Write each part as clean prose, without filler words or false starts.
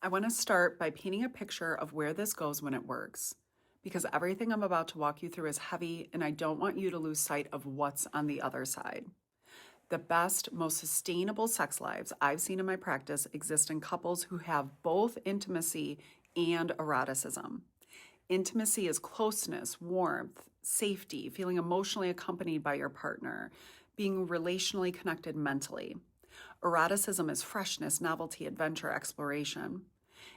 I want to start by painting a picture of where this goes when it works, because everything I'm about to walk you through is heavy, and I don't want you to lose sight of what's on the other side. The best, most sustainable sex lives I've seen in my practice exist in couples who have both intimacy and eroticism. Intimacy is closeness, warmth, safety, feeling emotionally accompanied by your partner, being relationally connected mentally. Eroticism is freshness, novelty, adventure, exploration.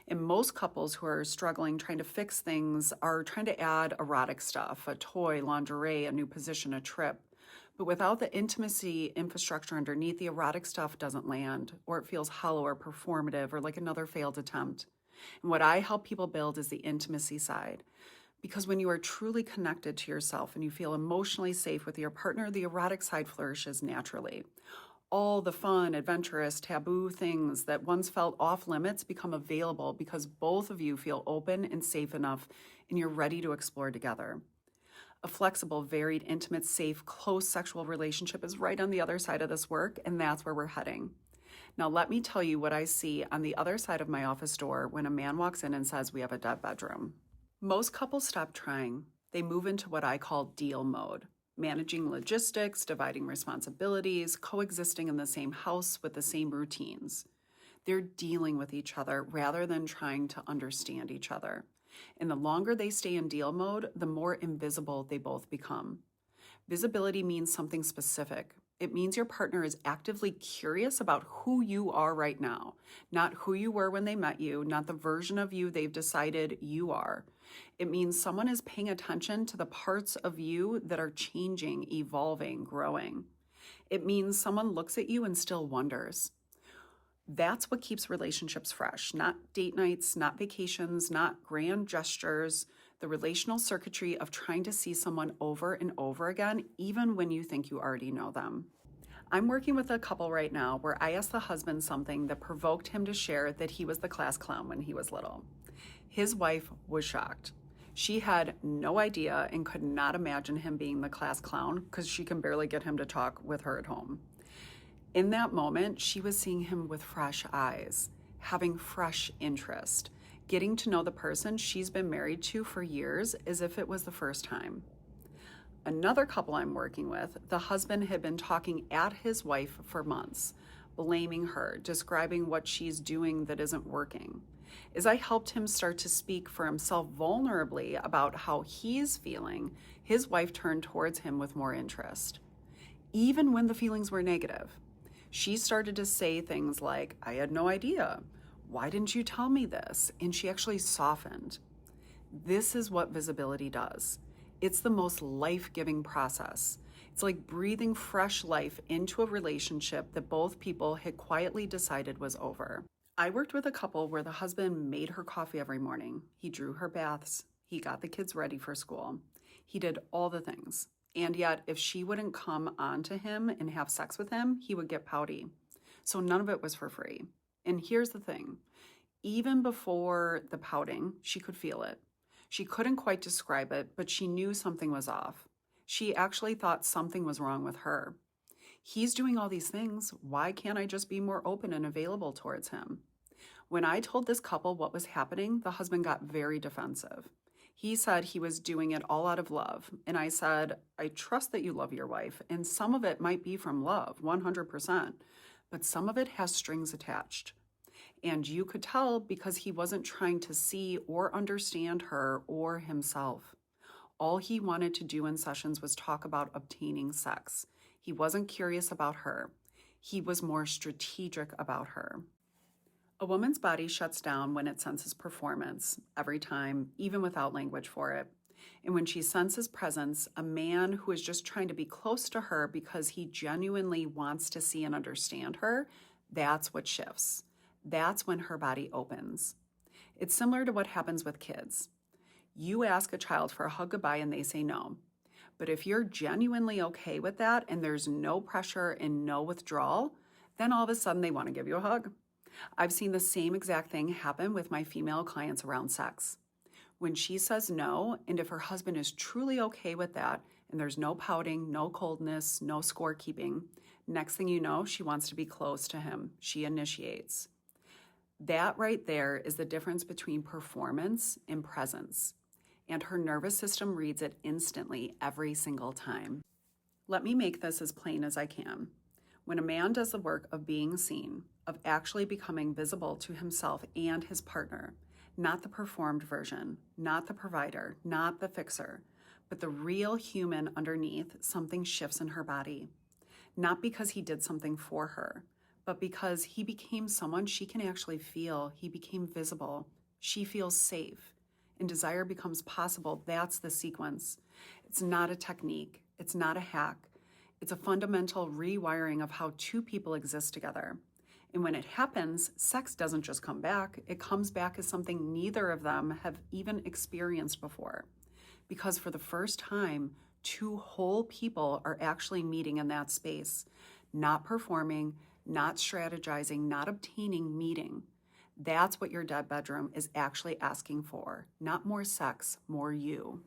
And most couples who are struggling trying to fix things are trying to add erotic stuff, a toy, lingerie, a new position, a trip. But without the intimacy infrastructure underneath, the erotic stuff doesn't land, or it feels hollow or performative or like another failed attempt. And what I help people build is the intimacy side. Because when you are truly connected to yourself and you feel emotionally safe with your partner, the erotic side flourishes naturally. All the fun, adventurous, taboo things that once felt off limits become available because both of you feel open and safe enough and you're ready to explore together. A flexible, varied, intimate, safe, close sexual relationship is right on the other side of this work, and that's where we're heading. Now, let me tell you what I see on the other side of my office door when a man walks in and says, "We have a dead bedroom." Most couples stop trying. They move into what I call deal mode. Managing logistics, dividing responsibilities, coexisting in the same house with the same routines. They're dealing with each other rather than trying to understand each other. And the longer they stay in deal mode, the more invisible they both become. Visibility means something specific. It means your partner is actively curious about who you are right now, not who you were when they met you, not the version of you they've decided you are. It means someone is paying attention to the parts of you that are changing, evolving, growing. It means someone looks at you and still wonders. That's what keeps relationships fresh, not date nights, not vacations, not grand gestures, the relational circuitry of trying to see someone over and over again, even when you think you already know them. I'm working with a couple right now where I asked the husband something that provoked him to share that he was the class clown when he was little. His wife was shocked. She had no idea and could not imagine him being the class clown because she can barely get him to talk with her at home. In that moment, she was seeing him with fresh eyes, having fresh interest, getting to know the person she's been married to for years as if it was the first time. Another couple I'm working with, the husband had been talking at his wife for months, blaming her, describing what she's doing that isn't working. As I helped him start to speak for himself vulnerably about how he's feeling, his wife turned towards him with more interest. Even when the feelings were negative, she started to say things like, "I had no idea. Why didn't you tell me this?" And she actually softened. This is what visibility does. It's the most life-giving process. It's like breathing fresh life into a relationship that both people had quietly decided was over. I worked with a couple where the husband made her coffee every morning. He drew her baths. He got the kids ready for school. He did all the things. And yet, if she wouldn't come on to him and have sex with him, he would get pouty. So none of it was for free. And here's the thing. Even before the pouting, she could feel it. She couldn't quite describe it, but she knew something was off. She actually thought something was wrong with her. He's doing all these things. Why can't I just be more open and available towards him? When I told this couple what was happening, the husband got very defensive. He said he was doing it all out of love. And I said, "I trust that you love your wife, and some of it might be from love, 100%, but some of it has strings attached." And you could tell because he wasn't trying to see or understand her or himself. All he wanted to do in sessions was talk about obtaining sex. He wasn't curious about her. He was more strategic about her. A woman's body shuts down when it senses performance, every time, even without language for it. And when she senses presence, a man who is just trying to be close to her because he genuinely wants to see and understand her, that's what shifts. That's when her body opens. It's similar to what happens with kids. You ask a child for a hug goodbye and they say no. But if you're genuinely okay with that and there's no pressure and no withdrawal, then all of a sudden they want to give you a hug. I've seen the same exact thing happen with my female clients around sex. When she says no, and if her husband is truly okay with that, and there's no pouting, no coldness, no scorekeeping, next thing you know, she wants to be close to him. She initiates. That right there is the difference between performance and presence. And her nervous system reads it instantly every single time. Let me make this as plain as I can. When a man does the work of being seen, of actually becoming visible to himself and his partner, not the performed version, not the provider, not the fixer, but the real human underneath, something shifts in her body. Not because he did something for her, but because he became someone she can actually feel. He became visible. She feels safe. And desire becomes possible. That's the sequence. It's not a technique. It's not a hack. It's a fundamental rewiring of how two people exist together. And when it happens, sex doesn't just come back. It comes back as something neither of them have even experienced before. Because for the first time, two whole people are actually meeting in that space, not performing, not strategizing, not obtaining, meeting. That's what your dead bedroom is actually asking for. Not more sex, more you.